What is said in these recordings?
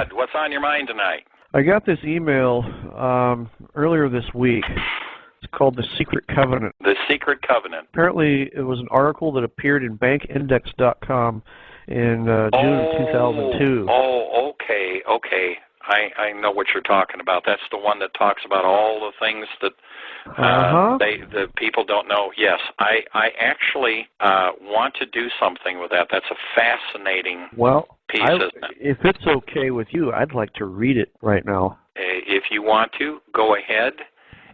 Bud, what's on your mind tonight? I got this email earlier this week. It's called The Secret Covenant. The Secret Covenant. Apparently, it was an article that appeared in bankindex.com in June of 2002. Oh, okay. I know what you're talking about. That's the one that talks about all the things that the people don't know. Yes, I actually want to do something with that. That's a fascinating piece, isn't it? If it's okay with you, I'd like to read it right now. If you want to, go ahead.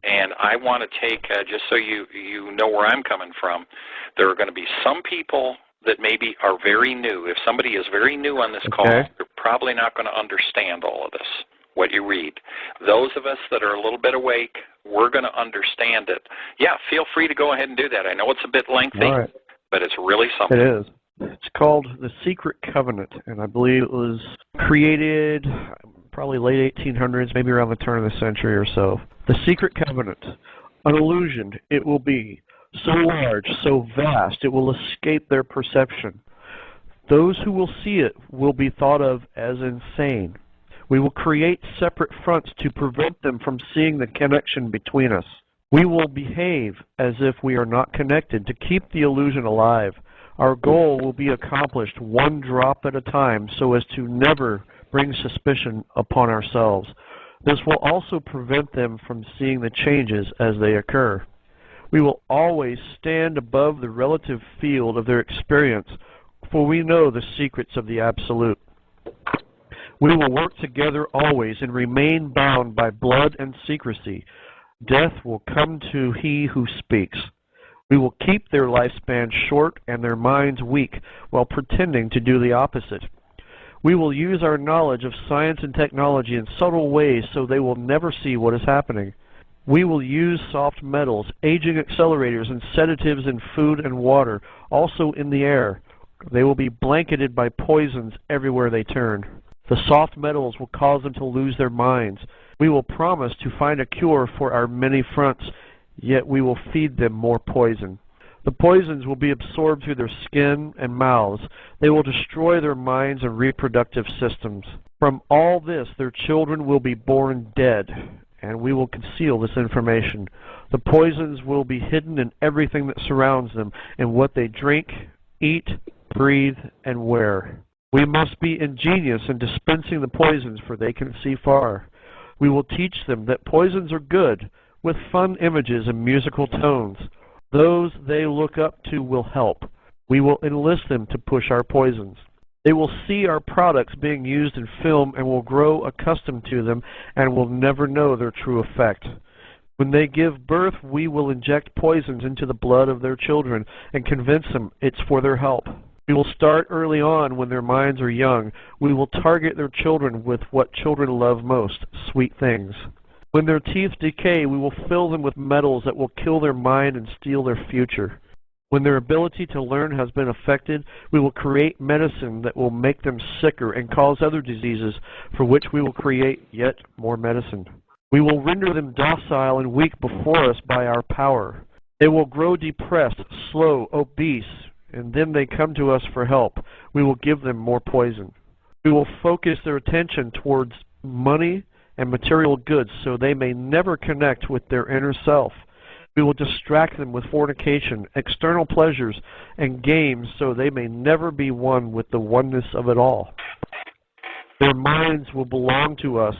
And I want to take, just so you know where I'm coming from, there are going to be some people that maybe are very new. If somebody is very new on this call, they're probably not going to understand all of this, what you read. Those of us that are a little bit awake, we're going to understand it. Yeah, feel free to go ahead and do that. I know it's a bit lengthy, but it's really something. It is. It's called The Secret Covenant, and I believe it was created probably late 1800s, maybe around the turn of the century or so. The Secret Covenant, an illusion it will be, so large, so vast, it will escape their perception. Those who will see it will be thought of as insane. We will create separate fronts to prevent them from seeing the connection between us. We will behave as if we are not connected to keep the illusion alive. Our goal will be accomplished one drop at a time so as to never bring suspicion upon ourselves. This will also prevent them from seeing the changes as they occur. We will always stand above the relative field of their experience, for we know the secrets of the Absolute. We will work together always and remain bound by blood and secrecy. Death will come to he who speaks. We will keep their lifespan short and their minds weak while pretending to do the opposite. We will use our knowledge of science and technology in subtle ways so they will never see what is happening. We will use soft metals, aging accelerators, and sedatives in food and water, also in the air. They will be blanketed by poisons everywhere they turn. The soft metals will cause them to lose their minds. We will promise to find a cure for our many fronts, yet we will feed them more poison. The poisons will be absorbed through their skin and mouths. They will destroy their minds and reproductive systems. From all this, their children will be born dead, and we will conceal this information. The poisons will be hidden in everything that surrounds them, in what they drink, eat, breathe, and wear. We must be ingenious in dispensing the poisons, for they can see far. We will teach them that poisons are good, with fun images and musical tones. Those they look up to will help. We will enlist them to push our poisons. They will see our products being used in film and will grow accustomed to them and will never know their true effect. When they give birth, we will inject poisons into the blood of their children and convince them it's for their help. We will start early on when their minds are young. We will target their children with what children love most, sweet things. When their teeth decay, we will fill them with metals that will kill their mind and steal their future. When their ability to learn has been affected, we will create medicine that will make them sicker and cause other diseases, for which we will create yet more medicine. We will render them docile and weak before us by our power. They will grow depressed, slow, obese, and then they come to us for help. We will give them more poison. We will focus their attention towards money and material goods so they may never connect with their inner self. We will distract them with fornication, external pleasures, and games so they may never be one with the oneness of it all. Their minds will belong to us.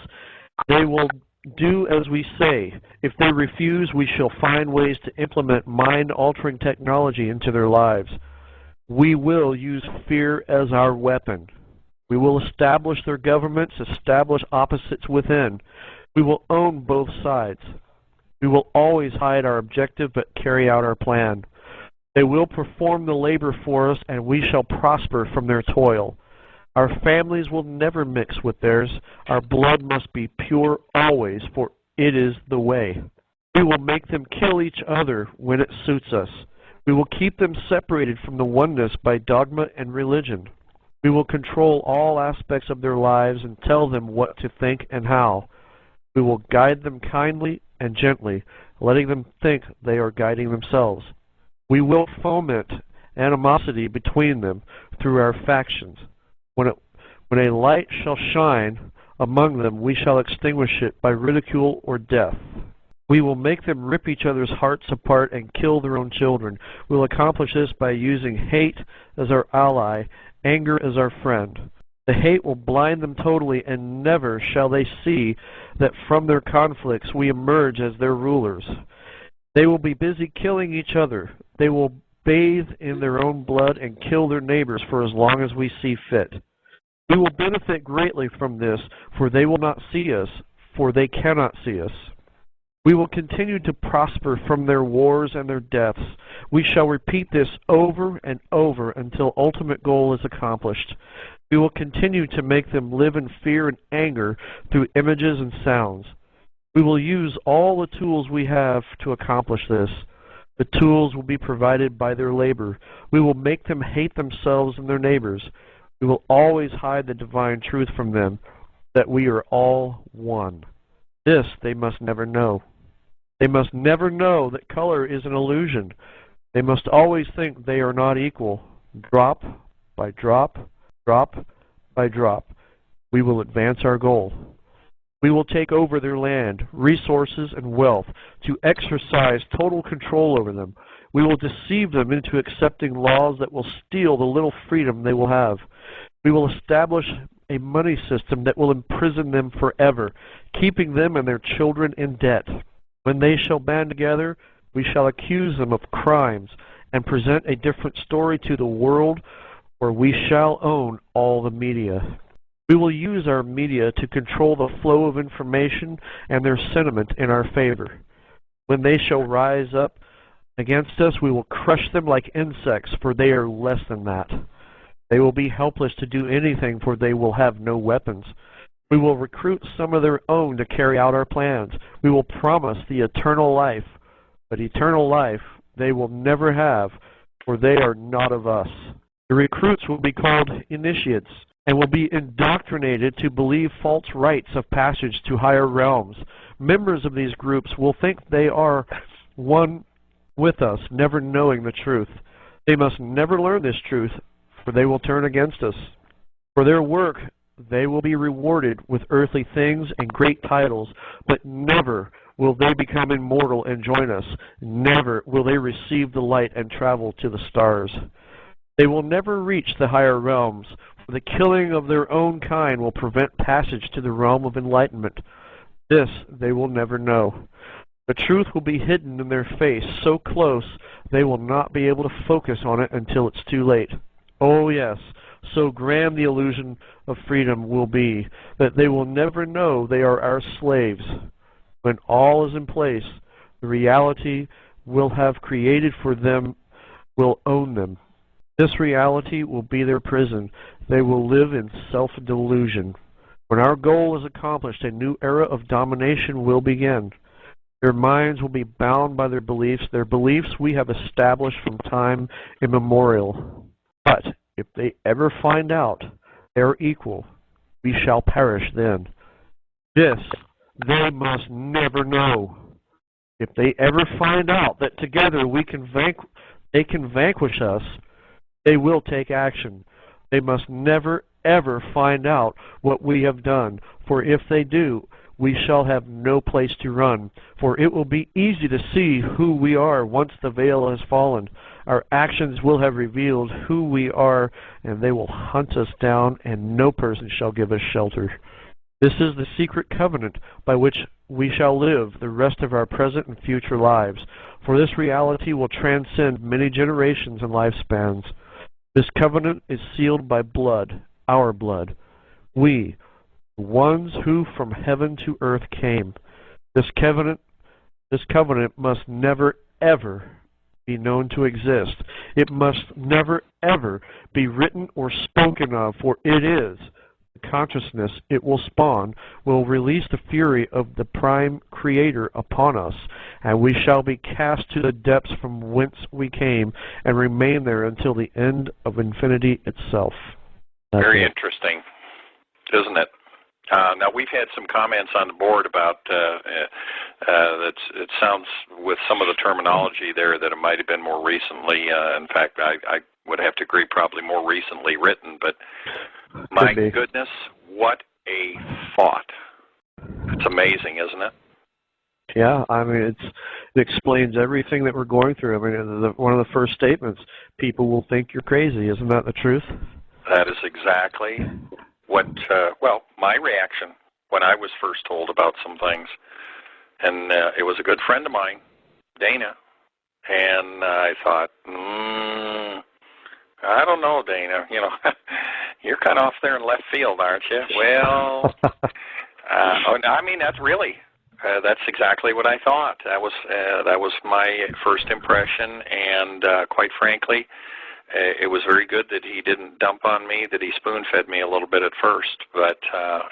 They will do as we say. If they refuse, we shall find ways to implement mind-altering technology into their lives. We will use fear as our weapon. We will establish their governments, establish opposites within. We will own both sides. We will always hide our objective but carry out our plan. They will perform the labor for us, and we shall prosper from their toil. Our families will never mix with theirs. Our blood must be pure always, for it is the way. We will make them kill each other when it suits us. We will keep them separated from the oneness by dogma and religion. We will control all aspects of their lives and tell them what to think and how. We will guide them kindly and gently, letting them think they are guiding themselves. We will foment animosity between them through our factions. When a light shall shine, among them, we shall extinguish it by ridicule or death. We will make them rip each other's hearts apart and kill their own children. We will accomplish this by using hate as our ally, anger as our friend. The hate will blind them totally, and never shall they see that from their conflicts we emerge as their rulers. They will be busy killing each other. They will bathe in their own blood and kill their neighbors for as long as we see fit. We will benefit greatly from this, for they will not see us, for they cannot see us. We will continue to prosper from their wars and their deaths. We shall repeat this over and over until ultimate goal is accomplished. We will continue to make them live in fear and anger through images and sounds. We will use all the tools we have to accomplish this. The tools will be provided by their labor. We will make them hate themselves and their neighbors. We will always hide the divine truth from them, that we are all one. This they must never know. They must never know that color is an illusion. They must always think they are not equal. Drop by drop, drop by drop, we will advance our goal. We will take over their land, resources, and wealth to exercise total control over them. We will deceive them into accepting laws that will steal the little freedom they will have. We will establish a money system that will imprison them forever, keeping them and their children in debt. When they shall band together, we shall accuse them of crimes and present a different story to the world, or we shall own all the media. We will use our media to control the flow of information and their sentiment in our favor. When they shall rise up against us, we will crush them like insects, for they are less than that. They will be helpless to do anything, for they will have no weapons. We will recruit some of their own to carry out our plans. We will promise the eternal life, but eternal life they will never have, for they are not of us. The recruits will be called initiates, and will be indoctrinated to believe false rites of passage to higher realms. Members of these groups will think they are one with us, never knowing the truth. They must never learn this truth, for they will turn against us. For their work, they will be rewarded with earthly things and great titles, but never will they become immortal and join us. Never will they receive the light and travel to the stars. They will never reach the higher realms, for the killing of their own kind will prevent passage to the realm of enlightenment. This they will never know. The truth will be hidden in their face so close they will not be able to focus on it until it's too late. Oh yes, so grand the illusion of freedom will be that they will never know they are our slaves. When all is in place, the reality we'll have created for them will own them. This reality will be their prison. They will live in self-delusion. When our goal is accomplished, a new era of domination will begin. Their minds will be bound by their beliefs we have established from time immemorial. But if they ever find out they are equal, we shall perish then. This they must never know. If they ever find out that together they can vanquish us, they will take action. They must never, ever find out what we have done, for if they do, we shall have no place to run, for it will be easy to see who we are once the veil has fallen. Our actions will have revealed who we are, and they will hunt us down, and no person shall give us shelter. This is the secret covenant by which we shall live the rest of our present and future lives, for this reality will transcend many generations and lifespans. This covenant is sealed by blood, our blood. We, the ones who from heaven to earth came. This covenant must never, ever be known to exist. It must never, ever be written or spoken of, for it is the consciousness it will spawn will release the fury of the prime creator upon us, and we shall be cast to the depths from whence we came and remain there until the end of infinity itself. Very interesting, isn't it? Now, we've had some comments on the board about it sounds with some of the terminology there that it might have been more recently. In fact, I would have to agree probably more recently written. But my goodness, what a thought. It's amazing, isn't it? Yeah, I mean, it explains everything that we're going through. I mean, one of the first statements, people will think you're crazy. Isn't that the truth? That is exactly what, well, my reaction when I was first told about some things. And it was a good friend of mine, Dana, and I thought, I don't know, Dana. You know, you're kind of off there in left field, aren't you? Well, I mean, that's exactly what I thought. That was my first impression, and quite frankly, it was very good that he didn't dump on me, that he spoon-fed me a little bit at first. But,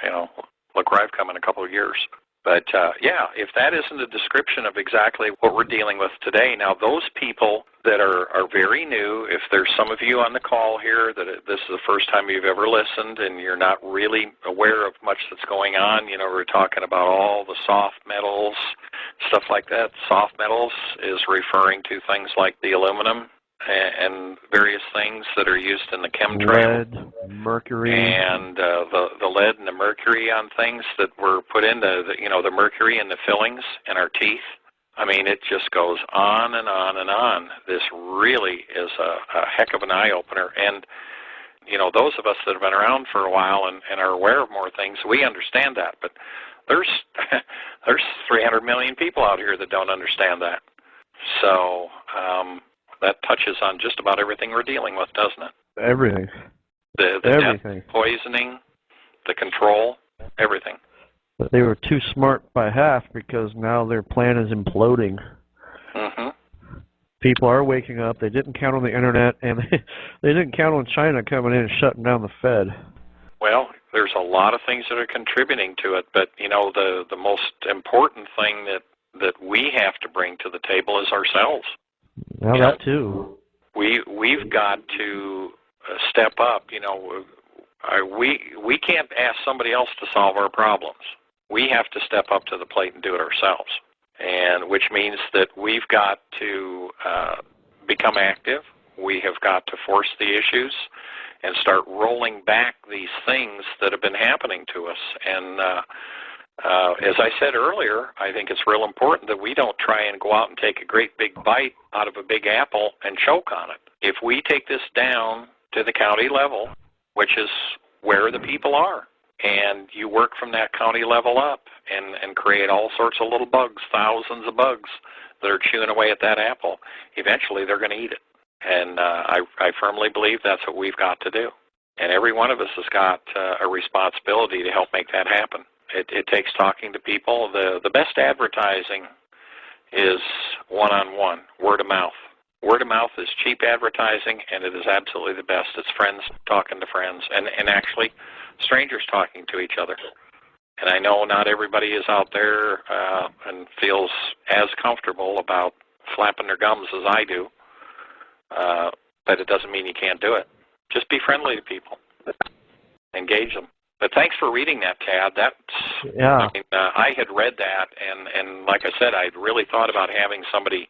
you know, look where I've come in a couple of years. But, yeah, if that isn't a description of exactly what we're dealing with today, now those people that are very new, if there's some of you on the call here that this is the first time you've ever listened and you're not really aware of much that's going on, you know, we're talking about all the soft metals, stuff like that. Soft metals is referring to things like the aluminum and various things that are used in the chemtrail. Lead, mercury. And the lead and the mercury on things that were put in, the mercury in the fillings in our teeth. I mean, it just goes on and on and on. This really is a heck of an eye-opener. And, you know, those of us that have been around for a while and are aware of more things, we understand that. But there's 300 million people out here that don't understand that. So that touches on just about everything we're dealing with, doesn't it? Everything. The everything. Death, poisoning, the control, everything. But they were too smart by half because now their plan is imploding. Mm-hmm. People are waking up. They didn't count on the internet, and they didn't count on China coming in and shutting down the Fed. Well, there's a lot of things that are contributing to it, but, you know, the most important thing that we have to bring to the table is ourselves. Well, that too. We've got to step up. You know, we can't ask somebody else to solve our problems. We have to step up to the plate and do it ourselves, and which means that we've got to become active. We have got to force the issues and start rolling back these things that have been happening to us. And as I said earlier, I think it's real important that we don't try and go out and take a great big bite out of a big apple and choke on it. If we take this down to the county level, which is where the people are, and you work from that county level up and create all sorts of little bugs, thousands of bugs that are chewing away at that apple, eventually they're going to eat it. And I firmly believe that's what we've got to do. And every one of us has got a responsibility to help make that happen. It takes talking to people. The best advertising is one-on-one, word of mouth. Word of mouth is cheap advertising, and it is absolutely the best. It's friends talking to friends, and actually strangers talking to each other. And I know not everybody is out there and feels as comfortable about flapping their gums as I do, but it doesn't mean you can't do it. Just be friendly to people. Engage them. But thanks for reading that, Tad. I mean, I had read that, and like I said, I'd really thought about having somebody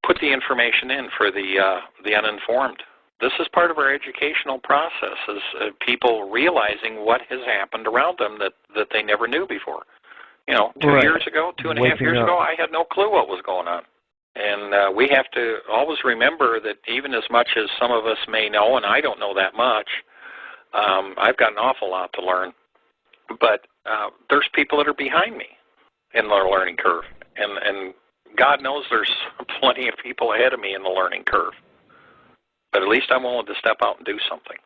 put the information in for the uninformed. This is part of our educational process, is people realizing what has happened around them that they never knew before. You know, 2 years ago, 2.5 years ago, I had no clue what was going on. And we have to always remember that even as much as some of us may know, and I don't know that much, I've got an awful lot to learn. But there's people that are behind me in their learning curve. And God knows there's plenty of people ahead of me in the learning curve. But at least I'm willing to step out and do something.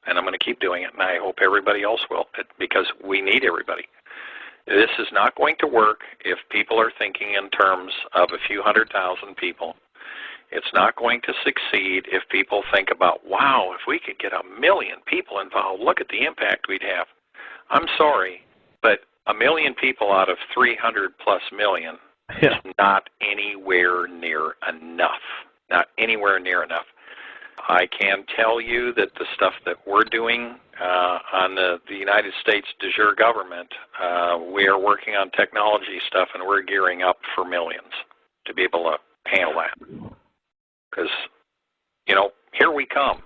And I'm going to keep doing it, and I hope everybody else will, because we need everybody. This is not going to work if people are thinking in terms of a few 100,000 people. It's not going to succeed if people think about, wow, if we could get 1 million people involved, look at the impact we'd have. I'm sorry, but 1 million people out of 300-plus million is not anywhere near enough. Not anywhere near enough. I can tell you that the stuff that we're doing on the United States de jure government, we are working on technology stuff, and we're gearing up for millions to be able to handle that. Because, you know, here we come.